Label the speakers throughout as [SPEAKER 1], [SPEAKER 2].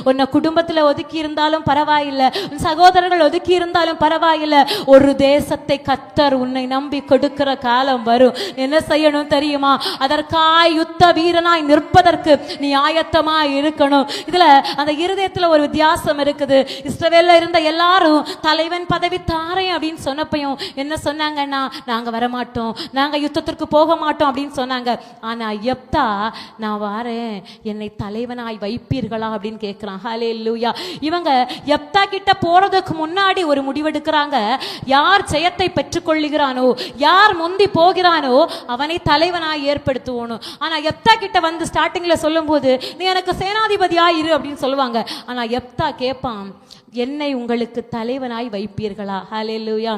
[SPEAKER 1] உன்னை குடும்பத்துல ஒதுக்கி இருந்தாலும் பரவாயில்லை, உன் சகோதரர்கள் ஒதுக்கி இருந்தாலும் பரவாயில்லை, ஒரு தேசத்தை கர்த்தர் உன்னை நம்பி கொடுக்கிற காலம் வரும். என்ன செய்யணும் தெரியுமா? அதற்காய் யுத்த வீரனாய் நிற்பதற்கு நீ ஆயத்தமாய் இருக்கணும். இதுல அந்த இருதயத்துல ஒரு வித்தியாசம் இருக்குது. இஸ்ரவேல்ல இருந்த எல்லாரும் தலைவன் பதவி தாரேன் அப்படின்னு சொன்னப்பையும் என்ன சொன்னாங்கன்னா, நாங்க வரமாட்டோம், நாங்க யுத்தத்திற்கு போக மாட்டோம் அப்படின்னு சொன்னாங்க. ஆனா யெப்தா, நான் வாரேன், என்னை தலைவனாய் வைப்பீர்களா அப்படின்னு கேட்கிறான். ஹல்லேலூயா. இவங்க யெப்தா கிட்ட போறதுக்கு முன்னாடி ஒரு முடிவெடுக்கிறாங்க. யார் ஜெயத்தை பெற்றுக்கொள்ளுகிறானோ, யார் முந்தி போகிறானோ அவனை தலைவனாய் ஏற்படுத்துவோம். ஆனா யெப்தா கிட்ட வந்து ஸ்டார்டிங்ல சொல்லும் போது, நீ எனக்கு சேனாதிபதியா இரு அப்படின்னு சொல்லுவாங்க. ஆனா யெப்தா கேட்பான், என்னை உங்களுக்கு தலைவனாய் வைப்பீர்களா? ஹல்லேலூயா.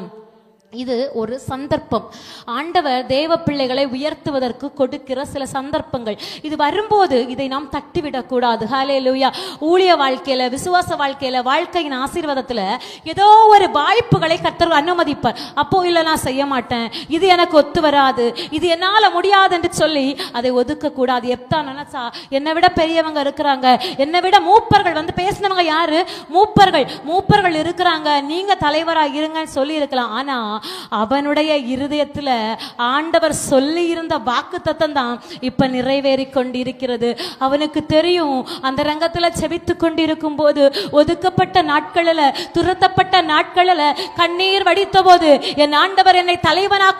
[SPEAKER 1] இது ஒரு சந்தர்ப்பம். ஆண்டவர் தேவ பிள்ளைகளை உயர்த்துவதற்கு கொடுக்கிற சில சந்தர்ப்பங்கள். இது வரும்போது இதை நாம் தட்டிவிடக் கூடாது. ஹல்லேலூயா. ஊழிய வாழ்க்கையில, விசுவாச வாழ்க்கையில, வாழ்க்கையின் ஆசீர்வாதத்துல ஏதோ ஒரு வாய்ப்புகளை கர்த்தர் அனுமதிப்பார். அப்போ இல்ல நான் செய்ய மாட்டேன், இது எனக்கு ஒத்து வராது, இது என்னால முடியாது என்று சொல்லி அதை ஒதுக்க கூடாது. யெப்தா நினைச்சா, என்னை விட பெரியவங்க இருக்கிறாங்க, என்னை விட மூப்பர்கள் வந்து பேசினவங்க யாரு? மூப்பர்கள் இருக்கிறாங்க, நீங்க தலைவரா இருங்கன்னு சொல்லி இருக்கலாம். ஆனா அவனுடைய இருதயத்துல ஆண்டவர் சொல்லி இருந்த வாக்குத்தத்தம் தான் இப்ப நிறைவேறி கொண்டிருக்கிறது. அவனுக்கு தெரியும், அந்த ரங்கத்துல செபித்து கொண்டிருக்கும் போது, ஒதுக்கப்பட்ட நாட்களில, துரத்தப்பட்ட நாட்களில கண்ணீர் வடித்த போது, என் ஆண்டவர் என்னை தலைவனாக்க